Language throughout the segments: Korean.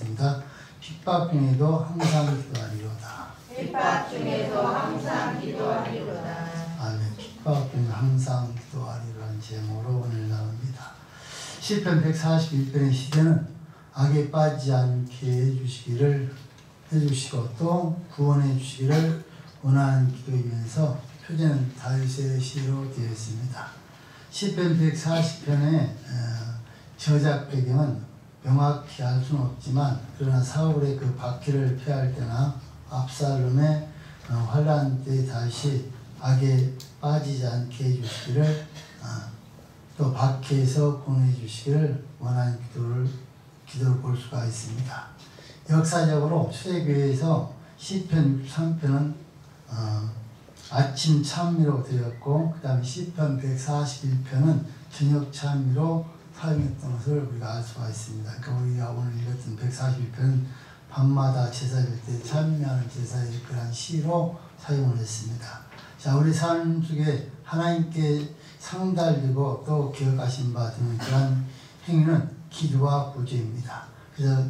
하겠습니다. 핍박 중에도 항상 기도하리로다. 핍박 중에도 항상 기도하리로다. 아멘. 핍박 중에 항상 기도하리라는 제목으로 오늘 나옵니다. 시편 141편의 시대는 악에 빠지지 않게 해주시고 또 구원해 주시기를 원하는 기도이면서 표제는 다윗의 시로 되어 있습니다. 시편 140편의 저작 배경은 명확히 알 수는 없지만 그러나 사울의 그 박해를 피할 때나 압살롬의 환란 때 다시 악에 빠지지 않게 해주시기를 또 박해에서 구원해 주시기를 원하는 기도를 볼 수가 있습니다. 역사적으로 초대교회에서 시편 63편은 아침 찬미로 드렸고 그 다음에 시편 141편은 저녁 찬미로 사용했던 것을 우리가 알 수가 있습니다. 그러니까 우리가 오늘 읽었던 141편은 밤마다 제사를 때 찬미하는 제사의 그런 시로 사용을 했습니다. 자, 우리 삶 속에 하나님께 상달되고 또 기억하신 바 되는 그런 행위는 기도와 구제입니다. 그래서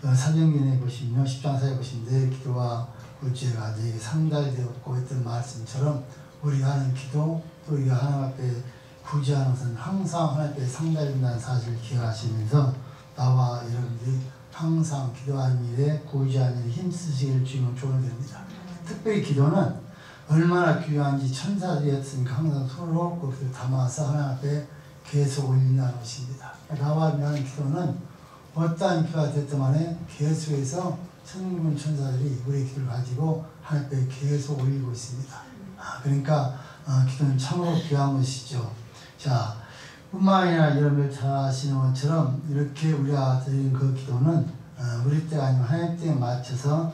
사도행전에 보시면 10장사에 보시면 내 기도와 구제가 내게 상달되었고 했던 말씀처럼 우리가 하는 기도 또 우리가 하나님 앞에 구제하는 것은 항상 하나님 앞에 상달된다는 사실을 기억하시면서 나와 여러분들이 항상 기도하는 일에 구제하는 일에 힘쓰시기를 주님은 조언을 드립니다. 특별히 기도는 얼마나 귀한지 천사들이 했으니까 항상 서로 그것을 담아서 하나님 앞에 계속 올린다는 것입니다. 나와 하는 기도는 어떠한 기도가 됐든 간에 계속해서 천군 천사들이 우리의 기도를 가지고 하나님 앞에 계속 올리고 있습니다. 그러니까 기도는 참으로 귀한 것이죠. 자, 뿐만 아니라 여러분들 잘 아시는 것처럼 이렇게 우리가 드리는 그 기도는 우리 때가 아니면 하나님 때에 맞춰서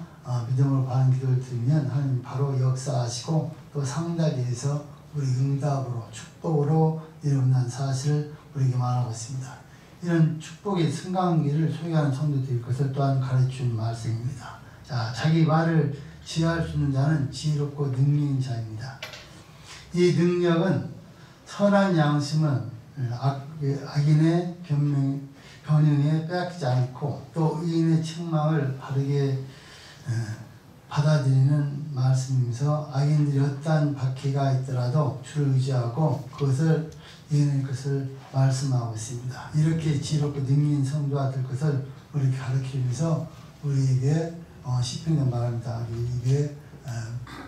믿음으로 바른 기도를 드리면 하나님 바로 역사하시고 또 상달리에서 우리 응답으로 축복으로 이룬다는 사실을 우리에게 말하고 있습니다. 이런 축복의 승강기를 소유하는 성도들일 것을 또한 가르치는 말씀입니다. 자, 자기 말을 지혜할 수 있는 자는 지혜롭고 능력인 자입니다. 이 능력은 선한 양심은 악인의 변명에 빼앗기지 않고 또 의인의 책망을 바르게 받아들이는 말씀이면서 악인들이 어떠한 박해가 있더라도 주를 의지하고 그것을 이겨낼 것을 말씀하고 있습니다. 이렇게 지혜롭고 능력인 성도가 될 것을 우리에게 가르치면서 우리에게 시편에 말합니다. 우리 입에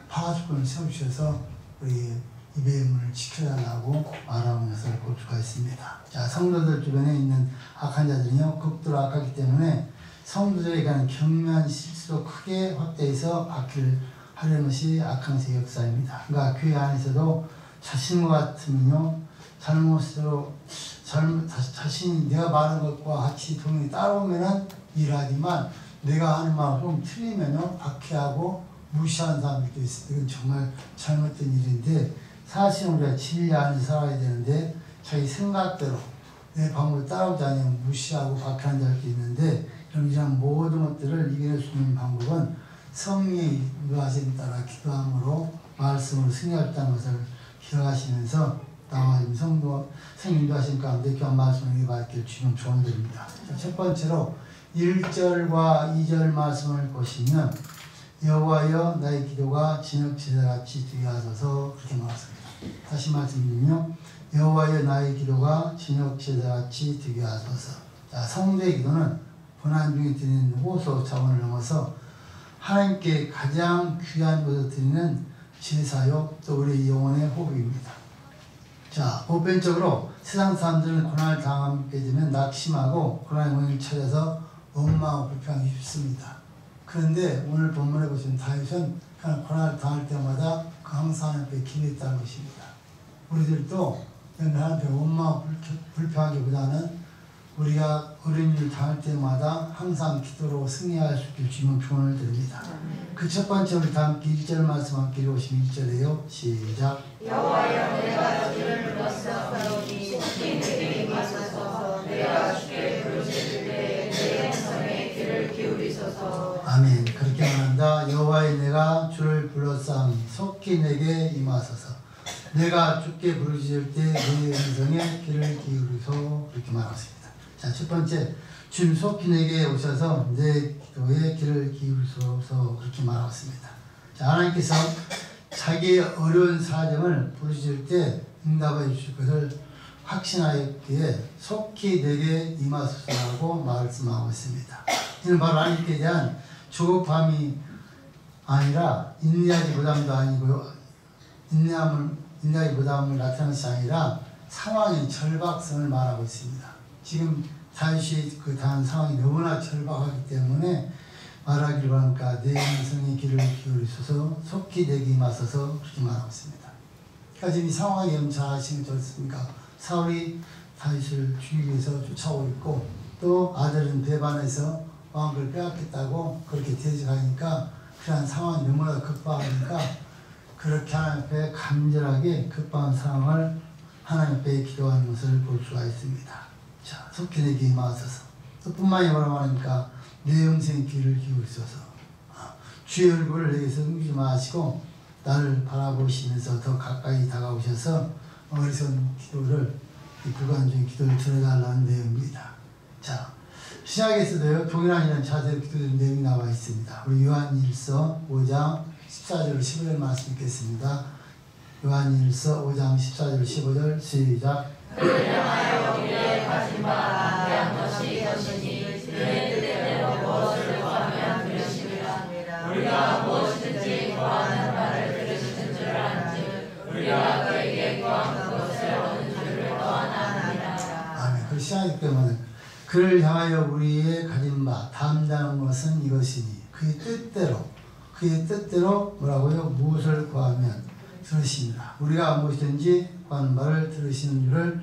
파수꾼을 세우셔서 우리 입의 문을 지켜달라고 말하는 것을 볼 수가 있습니다. 자, 성도들 주변에 있는 악한 자들은요 극도로 악하기 때문에 성도들에게 하는 경미한 실수도 크게 확대해서 박해를 하려는 것이 악한 세 역사입니다. 그러니까 교회 안에서도 자신과 같으면요 잘못으로 자신이 내가 말하는 것과 같이 동행이 따라오면은 일하지만 내가 하는 말을 좀 틀리면요 박해하고 무시하는 사람들도 있어요. 이건 정말 잘못된 일인데 사실은 우리가 진리 안에서 살아야 되는데 자기 생각대로 내 방법을 따라오지 않으면 무시하고 박해하는 자들도 있는데 이런 모든 것들을 이겨낼 수 있는 방법은 성령의 인도하심에 따라 기도함으로 말씀으로 승리하였다는 것을 기억하시면서 나와 성령 인도하심 가운데 귀한 말씀을 받길 주님 조언드립니다. 첫 번째로 1절과 2절 말씀을 보시면 여호와여 나의 기도가 진흙지대같이 되게 하소서 그렇게 말했습니다. 다시 말씀드리면 여호와여 나의 기도가 진흙지대같이 되게 하소서. 자, 성도의 기도는 고난 중에 드리는 호소 차원을 넘어서 하나님께 가장 귀한 것을 드리는 제사요 또 우리 영혼의 호흡입니다. 자, 보편적으로 세상 사람들은 고난을 당하게 되면 낙심하고 고난의 원인을 찾아서 원망하고 불평하기 쉽습니다. 그런데 오늘 본문에 보시면 다윗은 고난을 당할 때마다 항상 하나님께 기도했다는 것입니다. 우리들도 하나님께 원망하고 불평하기보다는 우리가 어려운 일을 당할 때마다 항상 기도로 승리할 수 있게 주님은 조언을 드립니다. 그 첫 번째 우리 다 함께 1절 말씀 함께 읽으시면 1절에요. 시작. 여호와여 내가 주를 불렀사오니 속히 내게 임하소서. 내가 주께 부르짖을 때 내 음성에 귀를 기울이소서. 아멘. 그렇게 말한다. 여호와여 내가 주를 불렀사오니 속히 내게 임하소서. 내가 주께 부르짖을 때 내 음성에 귀를 기울이소. 그렇게 말했습니다. 자, 첫 번째 주님 속히 내게 오셔서 내 기도에 귀를 기울이소서 그렇게 말하고 있습니다. 자, 하나님께서 자기의 어려운 사정을 부르실 때 응답해 주실 것을 확신하였기에 속히 내게 임하소서라고 말씀하고 있습니다. 이는 바로 하나님께 대한 조급함이 아니라 인내하기보담도 아니고요. 인내하기보담을 나타내는 것이 아니라 상황의 절박성을 말하고 있습니다. 지금 다윗이 그 당한 상황이 너무나 절박하기 때문에 말하기를 바랍니까 내 음성의 귀를 기울이소서 속히 내게 임하소서 그렇게 말하고 있습니다. 그러니까 지금 이 상황이 염차하신 게 좋습니까? 사울이 다윗을 죽이기 위해서 쫓아오고 있고 또 아들은 배반해서 왕국을 빼앗겠다고 그렇게 대적하니까 그러한 상황이 너무나 급박하니까 그렇게 하나님 앞에 간절하게 급박한 상황을 하나님 앞에 기도하는 것을 볼 수가 있습니다. 자, 속히 내게 임하소서. 또 뿐만이 뭐라고 하니까 내 음성의 귀를 기울이소서. 주의 얼굴을 내게서 숨기지 마시고 나를 바라보시면서 더 가까이 다가오셔서 어리석은 기도를 이 불관적인 기도를 들어달라는 내용입니다. 자, 신약에서도요 동일한 이런 자세로 기도드린 내용이 나와 있습니다. 우리 요한일서 5장 14절 15절 말씀 읽겠습니다. 요한일서 5장 14절 15절 시작. 그를 향하여 우리의 가진 바 안대한 것이 이것이니 그의 뜻대로 무엇을 구하면 되시리라. 우리가 무엇이든지 구하는 바를 들으시는 줄 아는즉 우리가 그에게 구한 것을 얻는 줄을 또한 아나니라. 아멘. 그 시작이기 때문에 그를 향하여 우리의 가진 바 담당한 것은 이것이니 그의 뜻대로 뭐라고요? 무엇을 구하면 들으시니라. 우리가 무엇이든지 구하는 바를 들으시는 줄을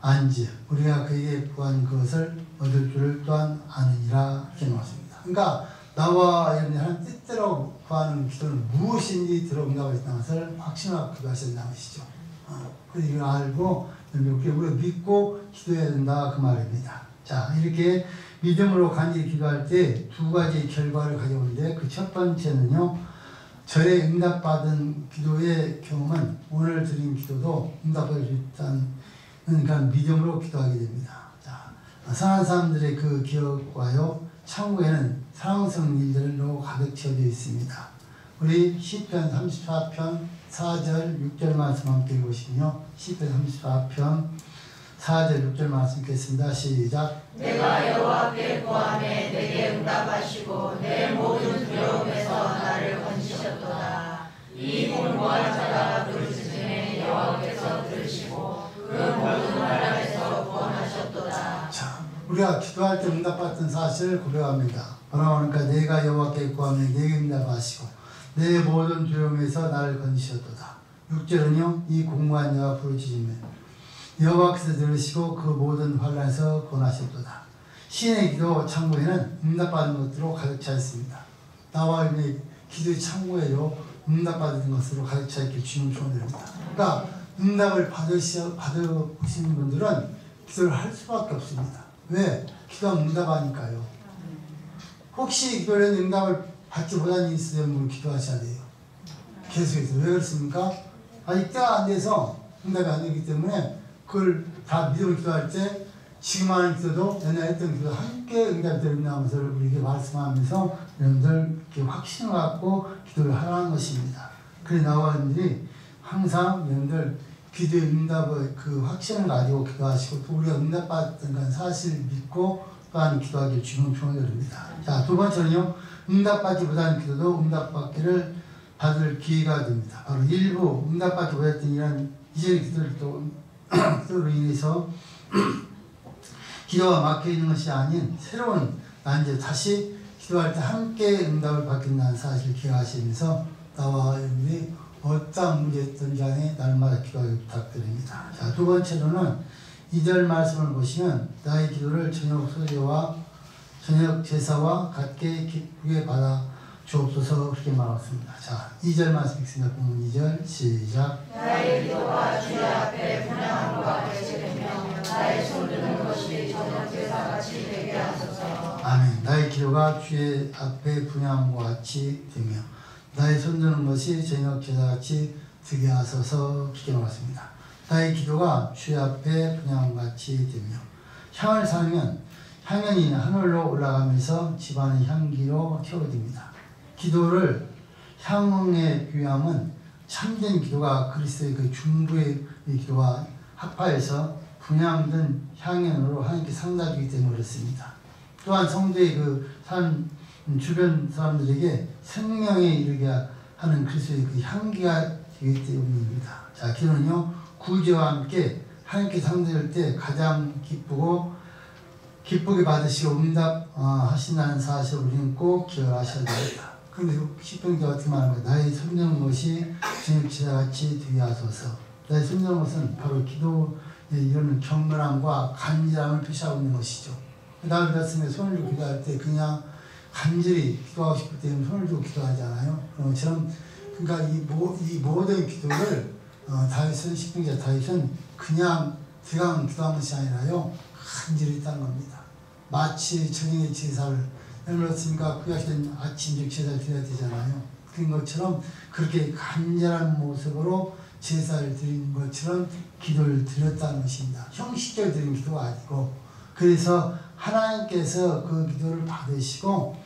안지 우리가 그에게 구한 것을 얻을 줄을 또한 아느니라 이렇게 나왔습니다. 그러니까 나와 여러분이 뜻대로 구하는 기도는 무엇인지 들어온다고 했다는 것을 확신하고 기도하신다는 것이죠. 그래서 이걸 알고 우리가 믿고 기도해야 된다 그 말입니다. 자, 이렇게 믿음으로 간절히 기도할 때 두 가지 결과를 가져오는데 그 첫 번째는요. 절에 응답받은 기도의 경험은 오늘 드린 기도도 응답받을 수 있다는 그러니까 믿음으로 기도하게 됩니다. 자, 선한 사람들의 그 기억과요. 천국에는 사랑스러운 일들로 가득 채워져 있습니다. 우리 시편 34편 4절 6절 말씀 함께 읽으시면요. 시편 34편 4절 6절 말씀 읽겠습니다. 시작. 내가 여호와께 구하매 내게 응답하시고 내 모든 두려움에서 나를 건지셨도다. 이 공고한 자가 부르짖음에 여호와께서 들으시고 그 모든 환난에서 구원하셨도다. 자, 우리가 기도할 때 응답받던 사실을 고백합니다. 뭐라고 하니까 내가 여호와께 구하매 내게 응답하시고 내 모든 두려움에서 나를 건지셨도다. 6절은요. 이 공고한 자가 부르짖음에 여호와께서 들으시고 그 모든 환난에서 구원하셨도다. 신의 기도 창고에는 응답받은 것으로 가득 차 있습니다. 나와 여러분의 기도의 창고에요. 응답받은 것으로 가득 차 있길 주님 축원드립니다. 그러니까 응답을 받으시는 분들은 기도를 할 수밖에 없습니다. 왜? 기도하면 응답하니까요. 혹시 기도를 응답을 받지 못한 일이 있으면 기도하셔야 돼요. 계속해서. 왜 그렇습니까? 아직 때가 안 돼서 응답이 안 되기 때문에 그걸 다 믿음으로 기도할 때 지금 하는 기도도 옛날에 했던 기도 함께 응답이 된다는 것을 우리에게 말씀하면서 여러분들 이렇게 확신을 갖고 기도를 하라는 것입니다. 그래 나와 여러분들이 항상 여러분들 기도의 응답의 그 확신을 가지고 기도하시고 또 우리가 응답받았던 건 사실을 믿고 또한 기도하기를 주님 축원드립니다. 자, 두 번째는요. 응답받지 못하는 기도도 응답받기를 받을 기회가 됩니다. 바로 일부 응답받지 못했던 이런 이전의 기도로 인해서 기도가 막혀있는 것이 아닌 새로운 난제 다시 기도할 때 함께 응답을 받겠다는 사실을 기억하시면서 나와 여러분이 어떤 문제였던지 간에 날마다 기도하기 부탁드립니다. 자, 두 번째로는 2절 말씀을 보시면 나의 기도를 저녁 소제와 저녁 제사와 같게 기쁘게 받아 주옵소서 그렇게 말했습니다. 자, 2절 말씀 읽습니다. 본문 2절 시작. 나의 기도가 주의 앞에 분양함과 같이 되며 나의 손드는 것이 저녁 제사같이 되게 하소서. 아멘. 나의 기도가 주의 앞에 분양함과 같이 되며 나의 손드는 것이 저녁 제사같이 되게 하소서 그렇게 말했습니다. 나의 기도가 주의 앞에 분양함과 같이 되며 향을 사면 향연이 하늘로 올라가면서 집안의 향기로 채워집니다. 기도를 향에 비유하면 참된 기도가 그리스도의 그 중부의 기도와 합하여서 분양된 향연으로 하나님께 상달되기 때문에 그렇습니다. 또한 성도의 그 주변 사람들에게 생명에 이르게 하는 그리스도의 그 향기가 되기 때문입니다. 자, 기도는요, 구제와 함께 하나님께 상대할 때 가장 기쁘게 받으시고 응답하신다는 사실을 우리는 꼭 기억하셔야 됩니다. 그런데 시편기가 어떻게 말하는 거예요? 나의 손드는 것이 주님 제자같이 되게 하소서. 나의 손드는 것은 바로 기도에 이르는 경건함과 간절함을 표시하고 있는 것이죠. 다윗 말씀에 손을 들고 기도할 때 그냥 간절히 기도하고 싶을 때는 손을 들고 기도하지 않아요. 그런 것처럼 그러니까 이 모든 기도를 시편기자 다윗은 그냥 대강 기도한 것이 아니라요, 간절히 했다는 겁니다. 마치 정인의 제사를 예를 들었으니까 구약시대는 아침 제사를 드려야 되잖아요. 그런 것처럼 그렇게 간절한 모습으로 제사를 드린 것처럼 기도를 드렸다는 것입니다. 형식적으로 드린 기도가 아니고, 그래서 하나님께서 그 기도를 받으시고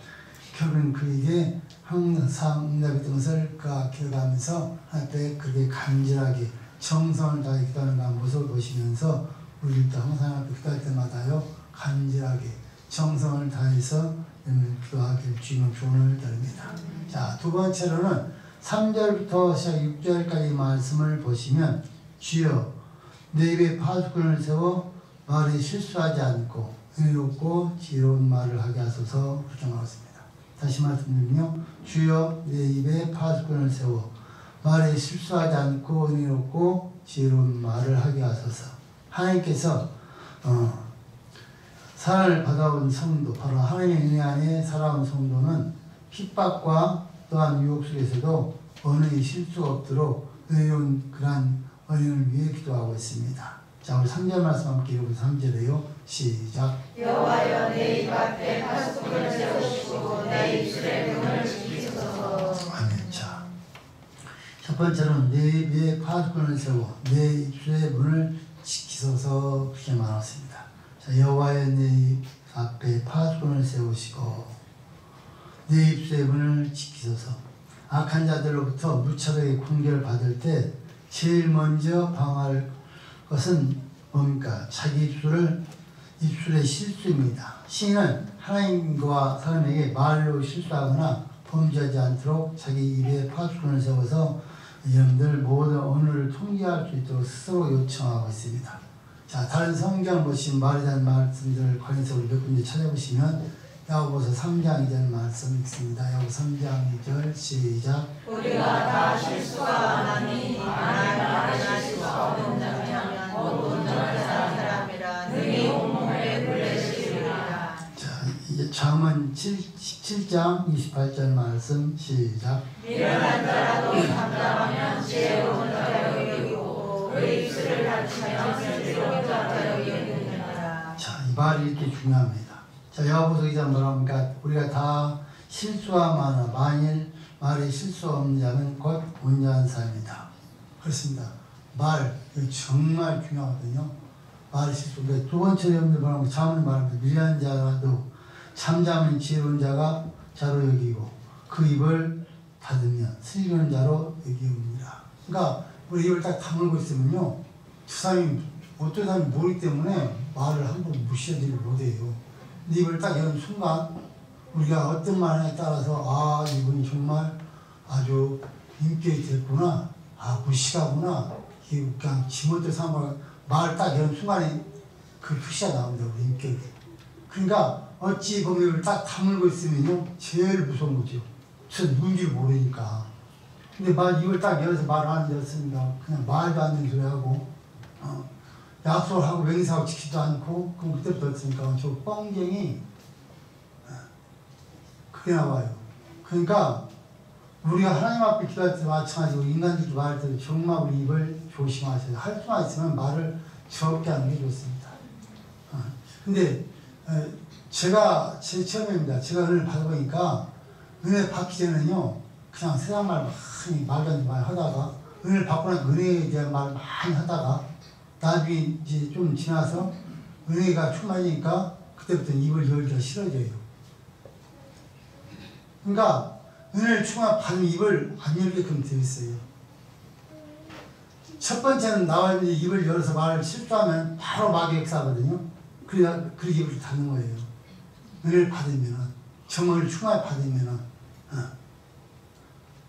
결국은 그에게 항상 응답했던 것을 그가 기억하면서 하나님께 그렇게 간절하게 정성을 다해 기도하는 그 모습을 보시면서 우리도 항상 하나님께 기도할 때마다요, 간절하게 정성을 다해서 기도하길 주님은 조언을 드립니다. 자, 두 번째로는 3절부터 시작 6절까지 말씀을 보시면, 주여 내 입에 파수꾼을 세워 말에 실수하지 않고 은혜롭고 지혜로운 말을 하게 하소서, 그렇게 말했습니다. 다시 말씀드리면요, 주여 내 입에 파수꾼을 세워 말에 실수하지 않고 은혜롭고 지혜로운 말을 하게 하소서. 하나님께서 사랑을 받아온 성도, 바로 하나님의 은혜 안에 살아온 성도는 핍박과 또한 유혹 속에서도 언어의 실수가 없도록 은혜로운 그러한 언행을 위해 기도하고 있습니다. 자, 우리 3절 말씀 함께 읽어보세요. 3절에요. 시작. 여호와여 내 입 앞에 파수꾼을 세우시고 내 입술의 문을 지키소서. 아멘. 자, 첫 번째로는 내 입에 파수꾼을 세워 내 입술의 문을 지키소서, 그렇게 말했습니다. 자, 여호와여 내 입 앞에 파수꾼을 세우시고 내 입술의 문을 지키소서. 악한 자들로부터 무차별하게 공격을 받을 때 제일 먼저 방어할 것은 뭡니까? 자기 입술의 실수입니다. 시인은 하나님과 사람에게 말로 실수하거나 범죄하지 않도록 자기 입에 파수꾼을 세워서 여러분들 모든 언어를 통제할 수 있도록 스스로 요청하고 있습니다. 자, 다른 성경을 보시면 말에 대한 말씀들 관해서 우리 몇 군데 찾아보시면 야고보서 3장 2절 말씀 있습니다. 야고보서 3장 2절 시작. 우리가 다 실수가 많으니 하나님 하실 수 없는 자면 모든 사람이라 능히 온몸에 불레시리라. 자, 이제 잠언 17장 28절 말씀 시작. 미련한 자라도 잠잠하면 지혜로운 자여 여기고 그 입술을 닫히면 슬기로운 자여 여기느니라. 자, 이 말이 이렇게 중요합니다. 자, 야고보서 2장 뭐랍니까? 우리가 다 실수와 많아 만일 말에 실수 없는 자는 곧 온전한 사람이다. 그렇습니다. 말, 이거 정말 중요하거든요. 말의 실수. 두 번째 여러분들 말하면 잠을 말합니다. 미련한 자라도 잠잠한 지혜로운 자가 자로 여기고 그 입을 닫으면 슬기로운 자로 여기옵니다. 그러니까 우리 입을 딱 다물고 있으면요, 어떤 사람이 모르기 때문에 말을 함부로 무시하지를 못해요. 근데 입을 딱 여는 순간 우리가 어떤 말 하냐에 따라서 아, 이분이 정말 아주 인격이 됐구나, 아, 무식하구나, 그냥 지멋대로 사는 말 딱 여는 순간에 그 표시가 나옵니다. 우리 인격이. 그러니까 어찌 보면 입을 딱 다물고 있으면요, 제일 무서운 거죠. 저 누군지 모르니까. 근데 입을 딱 열어서 말을 안 열었으니까 그냥 말도 안 되는 소리 하고 약속을 하고 맹세하고 지키지도 않고, 그럼 그때부터 어떻습니까? 저 뻥쟁이 그게 나와요. 그러니까 우리가 하나님 앞에 기도할 때 마찬가지고 인간들도 말할 때 정말 우리 입을 조심하셔야, 할 수만 있으면 말을 적게 하는 게 좋습니다. 근데 제가 제 체험입니다. 제가 은혜를 받아보니까 은혜 받기 전에는요, 그냥 세상 말 많이 말도 안 되는 말 하다가 은혜를 받고 나서 은혜에 대한 말 많이 하다가 나중에 이제 좀 지나서 은혜가 충만하니까 그때부터는 입을 열기가 싫어져요. 그러니까 은혜를 충만받은 입을 안 열게끔 되어 있어요. 첫 번째는 나와 이제 입을 열어서 말을 실수하면 바로 마귀의 역사거든요. 그래야 그 입을 닫는 거예요. 은혜를 받으면은, 정말 충만히 받으면은.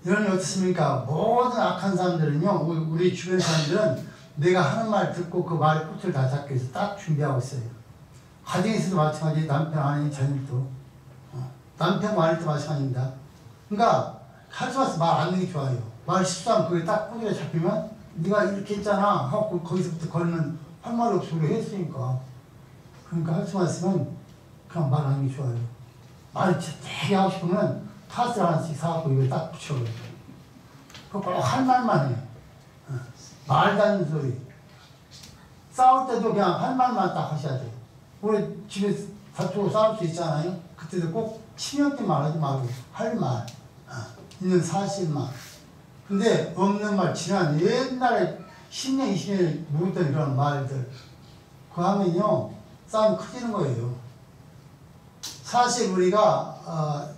이러니 어떻습니까? 모든 악한 사람들은요, 우리 주변 사람들은 내가 하는 말 듣고 그 말의 끝을 다 잡기 위해서 딱 준비하고 있어요. 가정에서도 마찬가지, 남편, 아내, 자녀도. 남편, 아내도 마찬가지입니다. 그러니까, 하지마서 말 안 하는 게 좋아요. 말 실수하면 그게 딱 꼬리가 잡히면, 네가 이렇게 했잖아 하고 거기서부터 걸면 할 말 없이 우리 했으니까. 그러니까 하지마서는 그냥 말 안 하는 게 좋아요. 말을 되게 하고 싶으면 파스 하나씩 사갖고 이걸 딱 붙여버려요. 그거 할 말만 해. 말도 안 되는 소리. 싸울 때도 그냥 할 말만 딱 하셔야 돼요. 우리 집에 다투고 싸울 수 있잖아요. 그때도 꼭 치명때 말하지 말고 할 말, 있는 사실만. 근데 없는 말, 지난 옛날에 10년, 20년 묵었던 이런 말들, 그거 하면요, 싸움이 커지는 거예요. 사실 우리가,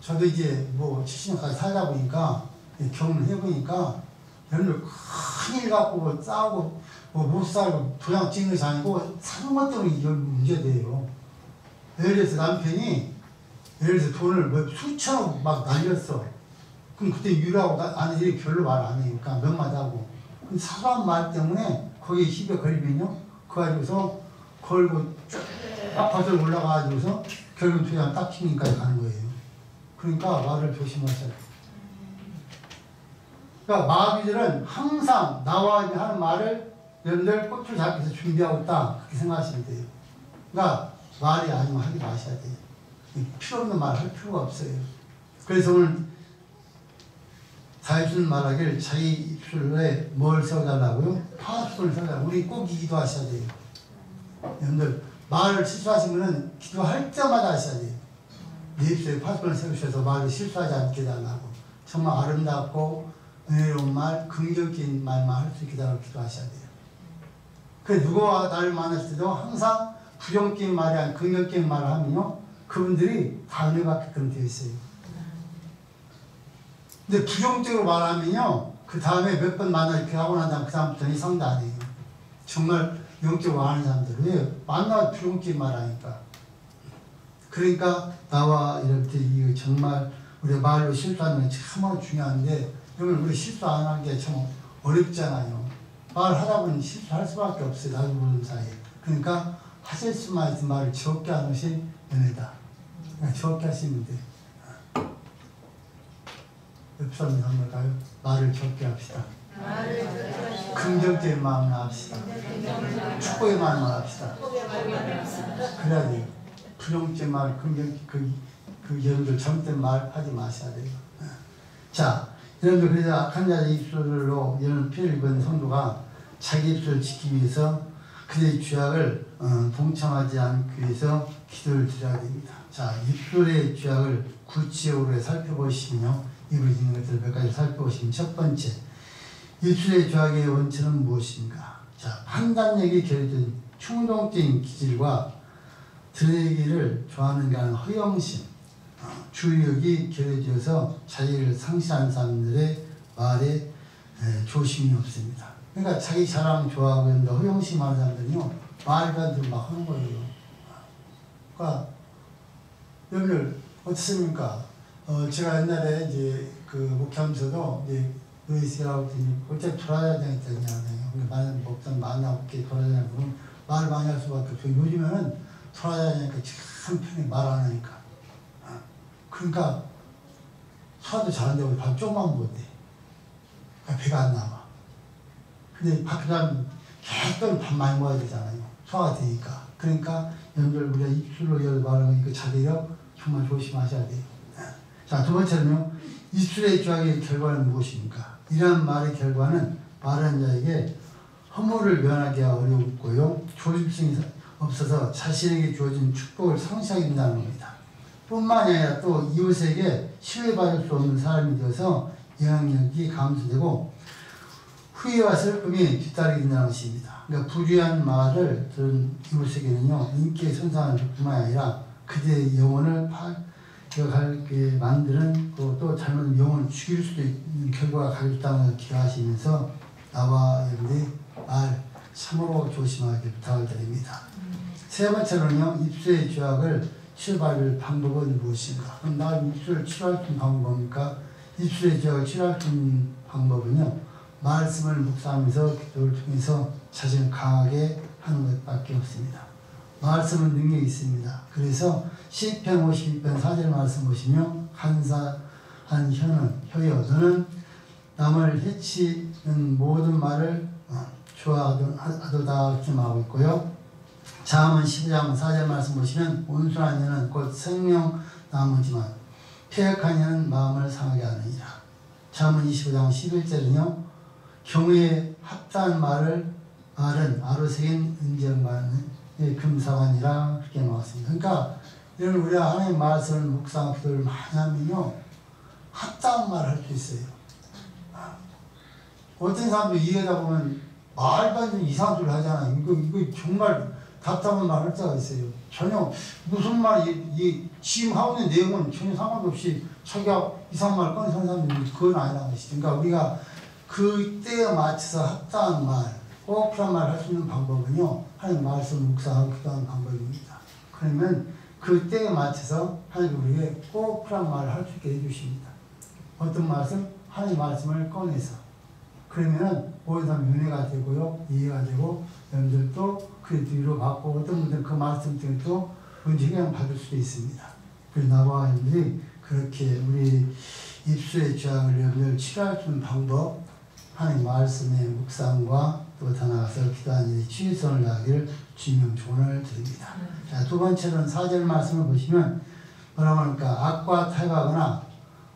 저도 이제 뭐 70년까지 살다 보니까, 경험을 해보니까, 여러분들 큰일 갖고 뭐 싸우고, 뭐 못 살고, 도장 찍는 것이 아니고, 사는 것 때문에 이게 문제돼요. 예를 들어서 남편이, 예를 들어서 돈을 뭐 수천억 막 날렸어. 그럼 그때 유라하고 아내들이 별로 말 안 하니까 몇 마디 하고. 사소한 말 때문에 거기에 시비에 걸리면요. 그거 가지고서 걸고 딱 버들 올라가가지고서 결국 도장 딱 치니까지 가는 거예요. 그러니까 말을 조심하셔야 돼요. 그러니까 마귀들은 항상 나와 하는 말을 여러분들 꽃을 잡기 위해서 준비하고 있다. 그렇게 생각하시면 돼요. 그러니까 말이 아니면 하지 마셔야 돼요. 필요 없는 말 할 필요가 없어요. 그래서 오늘 사입순 말하길 자기 입술에 뭘 써달라고요? 파수를 써달라고. 우리 꼭 기도하셔야 돼요. 여러분들 말을 실수하시면은 기도할 때마다 하셔야 돼요. 내 입술에 파수를 세우셔서 말을 실수하지 않게 해달라고. 정말 아름답고 은혜로운 말, 긍정적인 말만 할 수 있게 해달라고 기도하셔야 돼요. 그 누구와 나를 만났을 때도 항상 부정적인 말이 아닌 긍정적인 말을 하면요, 그분들이 다 은혜 받게끔 되어 있어요. 근데 부정적으로 말하면요, 그 다음에 몇 번 만나 이렇게 하고 난 다음 그 다음부터는 이상도 안 해요. 정말 영적으로 아는 사람들 왜 만나 부정적인 말하니까. 그러니까 나와 이럴 때 이거 정말 우리 말로 실수하는 게 참으로 중요한데, 여러분 우리 실수 안 하는 게 참 어렵잖아요. 말하다 보니 실수할 수밖에 없어요. 나도 모르는 사이에. 그러니까 하실 수만 있는 말을 적게 하는 것이 은혜다. 그러니까 적게 하시면 돼요. 옆 사람이 한 걸까요? 말을 적게 합시다. 긍정적인 마음을 합시다. 축복의 마음을 합시다. 그래야 돼요. 부정적인 말, 긍정적인 여러분들 잘못된 말 하지 마셔야 돼요. 자, 여러분들 그래서 악한 자의 입술로 이런 피해를 입은 성도가 자기 입술을 지키기 위해서 그들의 죄악을 동참하지 않기 위해서 기도를 드려야 됩니다. 자, 입술의 죄악을 구체적으로 살펴보시면요, 입을 짓는 것들을 몇 가지 살펴보시면, 첫 번째, 입술의 죄악의 원천은 무엇인가? 자, 판단력이 결여된 충동적인 기질과 드러내기를 좋아하는 게 아닌 허영심, 주의력이 결여되어서 자기를 상실하는 사람들의 말에 조심이 없습니다. 그러니까 자기 자랑 좋아하고 허영심하는 사람들은요, 말도 안 되고 막 하는 거예요. 그러니까 여러분들 어떻습니까? 제가 옛날에 이제 그 목회하면서도 이제 노예스라고 했더니 어차피 돌아다녔잖아요. 많은 목사님 만나고 이렇게 돌아다니면 말을 많이 할 수밖에 없어요. 요즘에는 돌아다니니까 참 편히 말 안 하니까. 그러니까 소화도 잘 안 되고 밥 조금만 못해. 배가 안 나와. 근데 밖에 나면 계속 밥 많이 먹어야 되잖아요. 소화가 되니까. 그러니까 여러분들 우리가 입술로 열 말하면 그 자기력 정말 조심하셔야 돼요. 자, 두 번째는요, 입술의 죄악의 결과는 무엇입니까? 이러한 말의 결과는 말하는 자에게 허물을 면하기 어렵고요, 조심성이 없어서 자신에게 주어진 축복을 상실하게 된다는 겁니다. 뿐만이 아니라 또 이웃에게 신뢰받을 수 없는 사람이 되어서 영향력이 감소되고 후회와 슬픔이 뒤따르게 된다는 것입니다. 그러니까 불의한 말을 들은 이웃에게는요, 인기의 손상을 줄 뿐만 아니라 그들의 영혼을 파괴하게 만드는 또 잘못하면 영혼을 죽일 수도 있는 결과가 가겠다는 걸 기하시면서 나와 여러분들이 말 참으로 조심하게 부탁을 드립니다. 세 번째로는요, 입술의 죄악을 치료할 방법은 무엇인가? 그럼 나 입술을 치료할 수 있는 방법은 뭡니까? 입술의 죄악을 치료할 수 있는 방법은요, 말씀을 묵상하면서 기도를 통해서 자신을 강하게 하는 것밖에 없습니다. 말씀은 능력이 있습니다. 그래서 시편 52편 4절 말씀 보시면 간사한 혀여 너는 남을 해치는 모든 말을 좋아하도다 이렇게 말하고 있고요. 잠언 15장 4절 말씀 보시면 온순한 혀는 곧 생명나무지만 폐역한 혀는 마음을 상하게 하느니라. 잠언 25장 11절은요. 경우에 합당한 말은 아로새긴 은정만은 금사관이라 그렇게 나왔습니다. 그러니까 이런 우리가 하나님의 말씀을 묵상하고 기도를 많이 하면요, 합당한 말을 할 수 있어요. 어떤 사람도 이해하다 보면 말도 안 되는 이상한 소리를 하잖아요. 이거 정말 답답한 말 할 때가 있어요. 전혀 무슨 말이 지금 하고 있는 내용은 전혀 상관없이 자기가 이상한 말을 꺼내서 하는 사람들이 그건 아니라는 것이죠. 그러니까 우리가 그때에 맞춰서 합당한 말, 꼭 필요한 말을 할 수 있는 방법은요, 하나님 말씀을 묵상하고 기도하는 방법입니다. 그러면 그때에 맞춰서 하나님 우리에게 꼭 필요한 말을 할 수 있게 해주십니다. 어떤 말씀? 하나님 말씀을 꺼내서. 그러면은 모든 사람 은혜가 되고요, 이해가 되고, 여러분들도 그 뒤로 받고, 어떤 분들은 그 말씀 때문에 또 은혜를 받을 수도 있습니다. 그래서 나와 여러분들이 그렇게 우리 입술의 죄악을 여러분들 치료할 수 있는 방법, 하나님 말씀의 묵상과 또 더 나아가서 기도하는 일에 최선을 다하기를 주님 조언을 드립니다. 자, 두 번째로는 4절 말씀을 보시면 뭐라고 하니까 악과 타협하거나